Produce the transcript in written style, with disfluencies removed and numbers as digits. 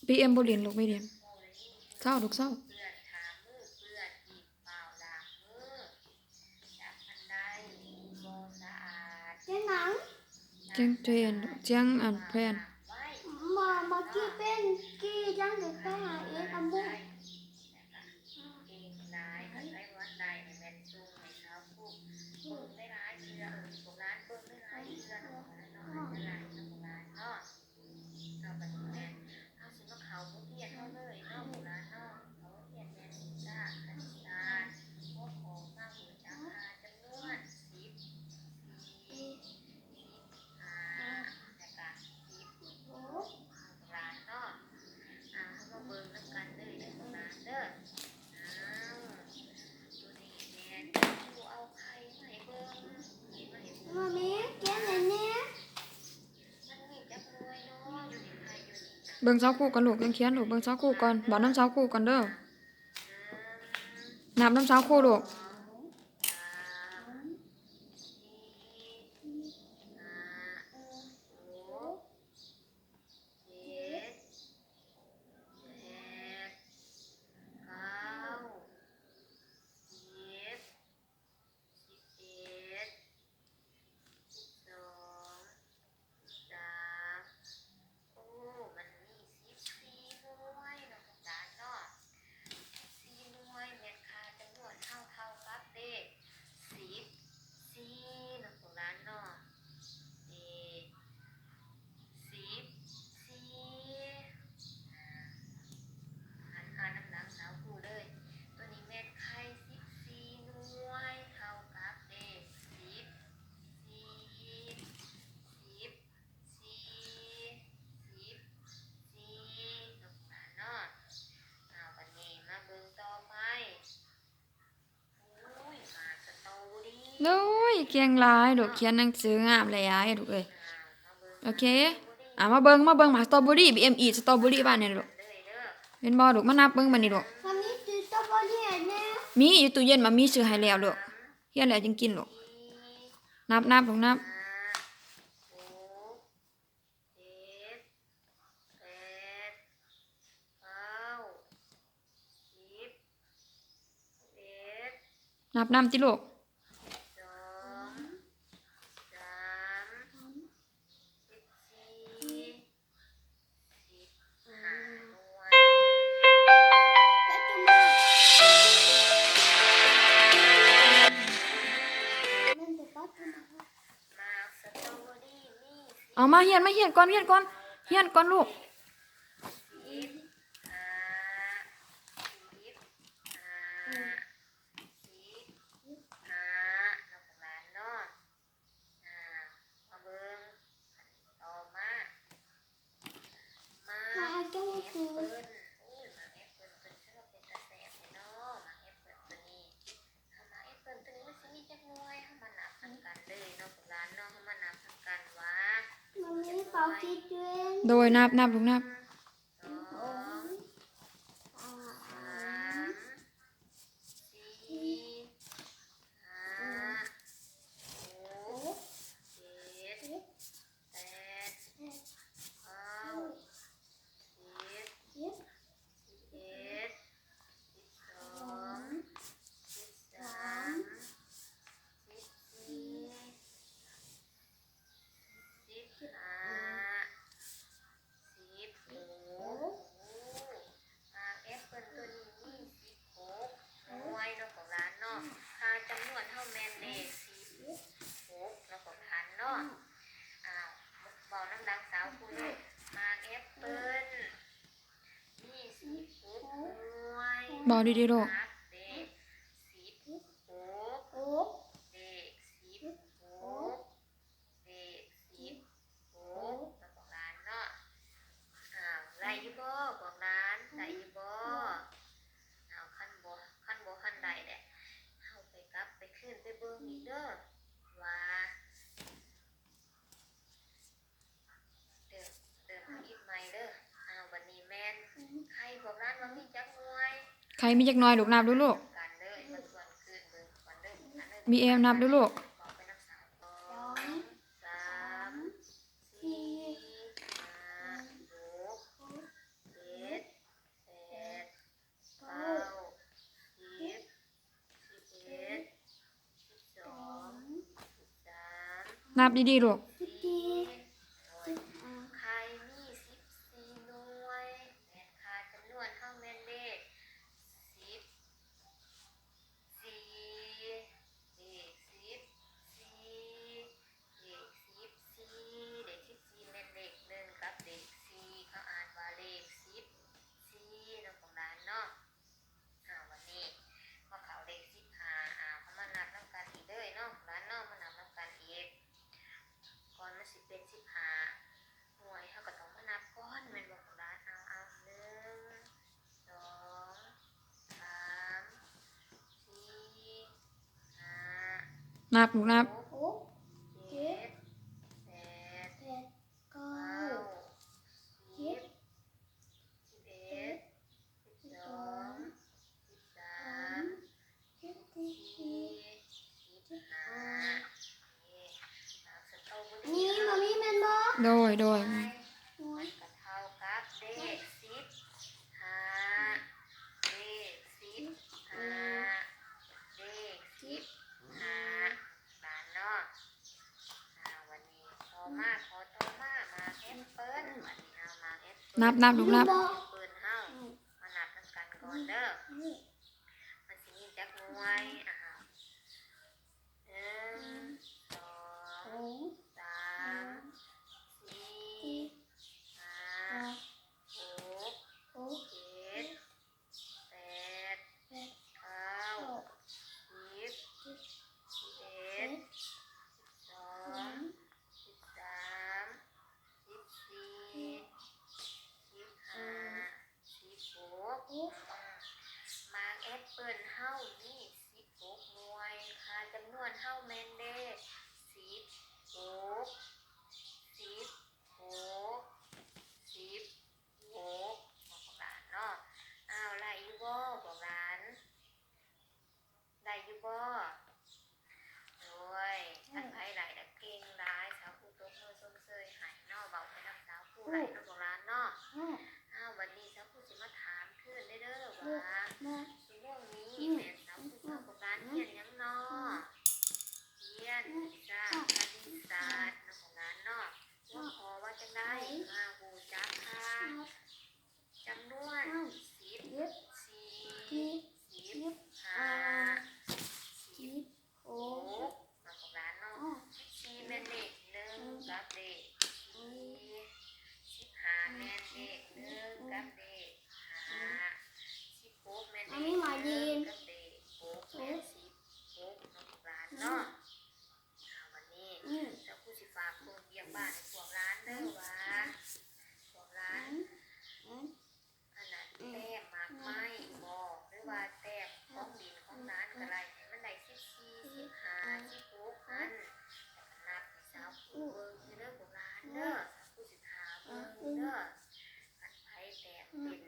บีเอ็มบ่เรียนลูกไม่เรียนเศร้าลูกเศร้าเจียงเทรนเจียงอันแพนmà kia bên kia đang được cái hàng yên âm bốเบิ่งเช้าคู่กันลูกยังเขียนลูกเบิ่งเช้าคู่ก่อนบอกน้ำเช้าคู่ก่อนเด้อนับน้ำเช้าคู่ลูกโอ้ยเกียงลายลูกเขียนหนังสืองามเลยอ้ายลูกเอ้ยโอเคมาเบิ่งหมาสตรอเบอรี่ BME สตรอเบอรี่บ้านนี่ลูกเห็นบ่ลูกมานับเบิ่งบัดนี้ลูกมีอยู่ตู้เย็นมามีซื้อให้แล้วลูกเฮียนแล้วจึงกินลูกนับลูกนับนับติลูกเอามาเฮียนก่อนลูกโดยนับลูกนับบอกดีๆลูกใครมีจักหน่อยลูกนับดูลูกBM นับดูลูก นับดีๆลูก ไข่มี14หน่วยแม่นค่าจำนวนเฮาแม่นเลข14เลข14เลข14เลข14แม่นเลข1กับเลข4เขาอ่านว่าเลข14เนาะของร้านเนาะวันนี้มาเข้าเลข15เขามานับนำกันอีกเด้อเนาะร้านเนาะมานับนำกันอีกก่อนมันสิเป็น15หน่วยเขาก็ต้องมานับก่อนแม่นบ่ของร้านเอา1 2 3 4 5 นับลูกนับ หก 7 8 แปดเก้า 9 10 11 12 13 นี่มามีแมนบอ โดย หน่วย ก็เท่ากับเลข15เลข15เลข15บาทเนาะวันนี้ขอโทรมาแอปเปิ้ลวันนี้เอามาแอปเปิ้ล นับลูกนับ เปิ้ลเฮามานับนำกันก่อนเด้อมันสิมีจักหน่วย1 2 สอง 3 4 5 6 หก 7 8 แปด 9 10 11 12 13 14 15 16มาแอปเปิลเฮามี16หน่วยค่าจำนวนเฮาแม่นเด้16 16 16บอกหลานเนาะไล่อยู่บ่บอกหลานไล่อยู่บ่โดยท่านไผไล่ตะเก่งร้ายสาวผู้ตกมือส้มเซยหายเนาะเบาไปนำสาวผู้ไล่เนาะบอกหลานเนาะวันนี้สาวผู้สิมาถามขึ้นเด้อว่า มา ชั่วโมงนี้แม่สาวผู้สาวบอกหลานเรียนหยังเนาะเรียนวิชาคณิตศาสตร์เนาะบอกหลานเนาะว่าขอว่าจังได้หูจักค่ะจำนวน10 เย็บ 4 ที่ 10 5 สิบห 6 ก มาของร้านเนาะ4แม่นเลข1กับเลข4 15แม่นเลข1กับเลข5 16แม่นเลข1กับเลข6แม่น16มาของร้านเนาะวันนี้เจ้าผู้สิฝากคนเยี่ยมบ้านในพวกร้านเด้อว่าพวกร้านอันนั้นแต้มมากไม้บอกหรือว่าแต้มของดินของร้านก็ไรให้มันได้14 15 16อันนับให้สาวผู้เบิ่งเด้อพวกร้านเด้อสาวผู้สิถามเบิ่งเด้ออันไผแต้มเป็น